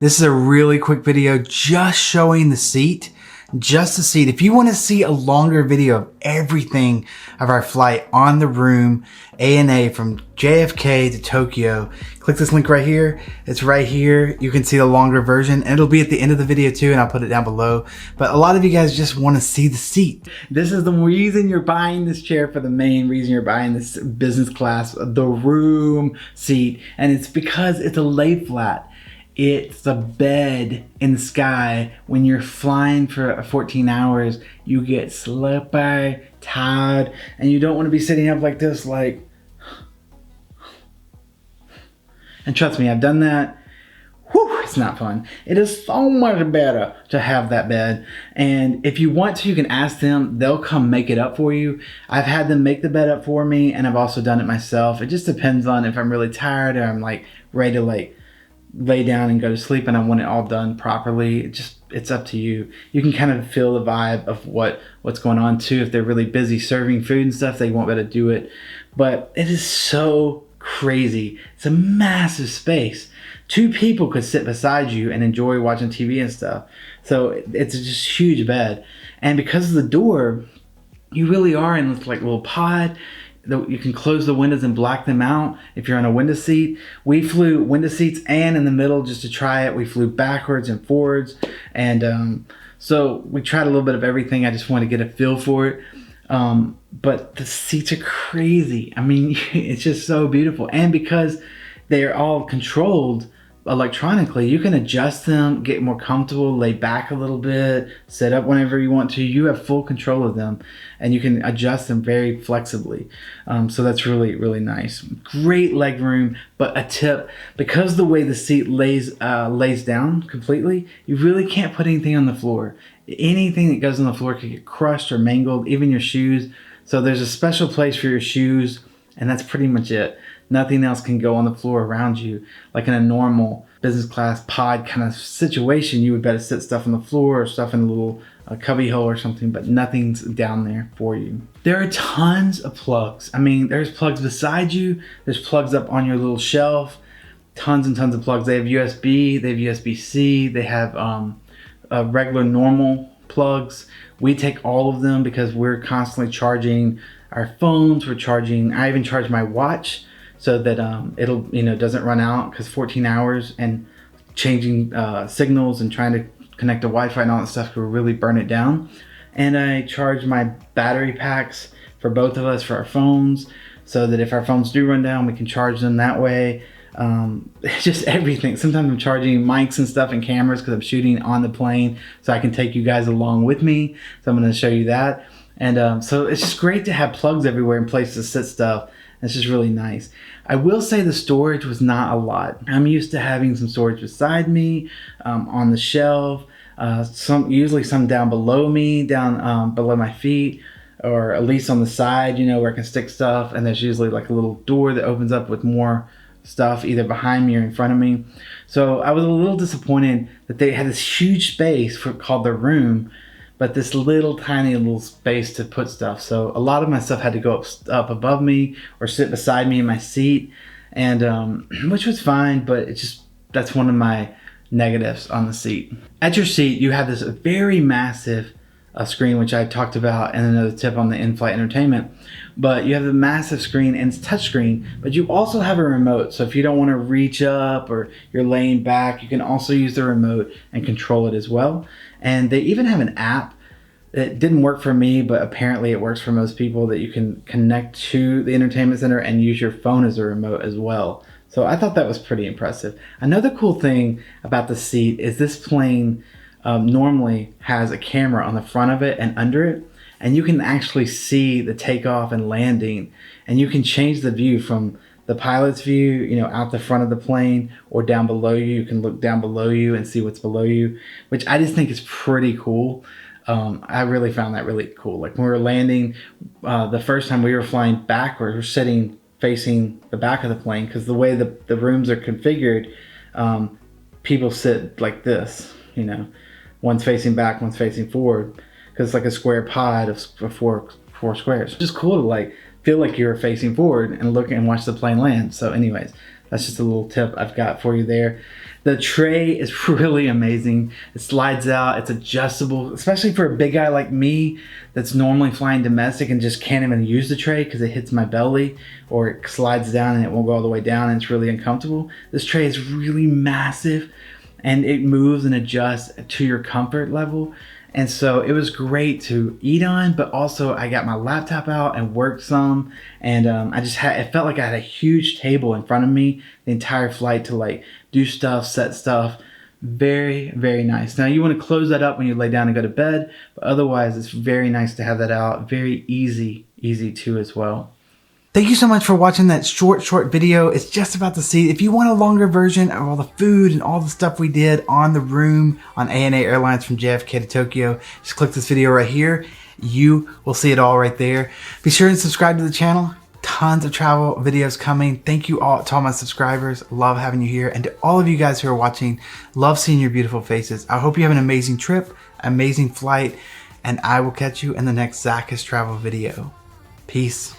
This is a really quick video just showing the seat, just the seat. If you want to see a longer video of everything of our flight on the room, ANA from JFK to Tokyo, click this link right here. It's right here. You can see the longer version and it'll be at the end of the video too, and I'll put it down below. But a lot of you guys just want to see the seat. This is the reason you're buying this chair, for the main reason you're buying this business class, the room seat. And it's because it's a lay flat. It's the bed in the sky. When you're flying for 14 hours, you get sleepy, tired, and you don't want to be sitting up like this, like. And trust me, I've done that. Whew, it's not fun. It is so much better to have that bed. And if you want to, you can ask them. They'll come make it up for you. I've had them make the bed up for me, and I've also done it myself. It just depends on if I'm really tired or I'm like ready to lay down and go to sleep and I want it all done properly. It's up to you. You can kind of feel the vibe of what's going on too. If they're really busy serving food and stuff, they won't be able to do it. But it is so crazy. It's a massive space. 2 people could sit beside you and enjoy watching TV and stuff. So it's just huge bed. And because of the door, you really are in this like little pod. You can close the windows and black them out if you're on a window seat. We flew window seats and in the middle just to try it. We flew backwards and forwards. And so we tried a little bit of everything. I just wanted to get a feel for it. But the seats are crazy. I mean, it's just so beautiful. And because they're all controlled electronically, you can adjust them, get more comfortable, lay back a little bit, sit up whenever you want to. You have full control of them and you can adjust them very flexibly. So that's really, really nice. Great leg room. But a tip, because the way the seat lays down completely, you really can't put anything on the floor. Anything that goes on the floor could get crushed or mangled, even your shoes. So there's a special place for your shoes, and that's pretty much it. Nothing else can go on the floor around you. Like in a normal business class pod kind of situation, you would better sit stuff on the floor or stuff in a little cubby hole or something, but nothing's down there for you. There are tons of plugs. I mean, there's plugs beside you. There's plugs up on your little shelf. Tons and tons of plugs. They have USB, they have USB-C, they have regular normal plugs. We take all of them because we're constantly charging our phones. I even charge my watch so that it'll doesn't run out, because 14 hours and changing signals and trying to connect to Wi-Fi and all that stuff could really burn it down. And I charge my battery packs for both of us for our phones, so that if our phones do run down, we can charge them that way. Just everything. Sometimes I'm charging mics and stuff and cameras because I'm shooting on the plane, so I can take you guys along with me. So I'm going to show you that. And so it's just great to have plugs everywhere and places to sit stuff. It's just really nice. I will say the storage was not a lot. I'm used to having some storage beside me, on the shelf, usually some down below me, down below my feet, or at least on the side, where I can stick stuff. And there's usually like a little door that opens up with more stuff either behind me or in front of me. So I was a little disappointed that they had this huge space called the room, but this tiny little space to put stuff. So a lot of my stuff had to go up above me or sit beside me in my seat, and which was fine, but that's one of my negatives on the seat. At your seat, you have this very massive screen, which I talked about in another tip on the in-flight entertainment. But you have a massive screen, and it's touchscreen, but you also have a remote. So if you don't want to reach up or you're laying back, you can also use the remote and control it as well. And they even have an app that didn't work for me, but apparently it works for most people, that you can connect to the entertainment center and use your phone as a remote as well. So I thought that was pretty impressive. Another cool thing about the seat is this plane normally has a camera on the front of it and under it, and you can actually see the takeoff and landing, and you can change the view from the pilot's view, out the front of the plane, or down below you. You can look down below you and see what's below you, which I just think is pretty cool. I really found that really cool. Like when we were landing, the first time we were flying backwards, we're sitting facing the back of the plane, because the way the rooms are configured, people sit like this, one's facing back, one's facing forward, because it's like a square pod of four squares. It's just cool to feel like you're facing forward and look and watch the plane land. So anyways, That's just a little tip I've got for you there. The tray is really amazing. It slides out, it's adjustable, especially for a big guy like me that's normally flying domestic and just can't even use the tray because it hits my belly, or it slides down and it won't go all the way down and it's really uncomfortable. This tray is really massive and it moves and adjusts to your comfort level. And so it was great to eat on, but also I got my laptop out and worked some, and it felt like I had a huge table in front of me the entire flight to like do stuff, set stuff. Very, very nice. Now you want to close that up when you lay down and go to bed, but otherwise it's very nice to have that out. Very easy too as well. Thank you so much for watching that short video. It's just about the seat. If you want a longer version of all the food and all the stuff we did on the room on ANA Airlines from JFK to Tokyo, just click this video right here. You will see it all right there. Be sure to subscribe to the channel. Tons of travel videos coming. Thank you all to all my subscribers. Love having you here. And to all of you guys who are watching, love seeing your beautiful faces. I hope you have an amazing trip, amazing flight, and I will catch you in the next Zach's travel video. Peace.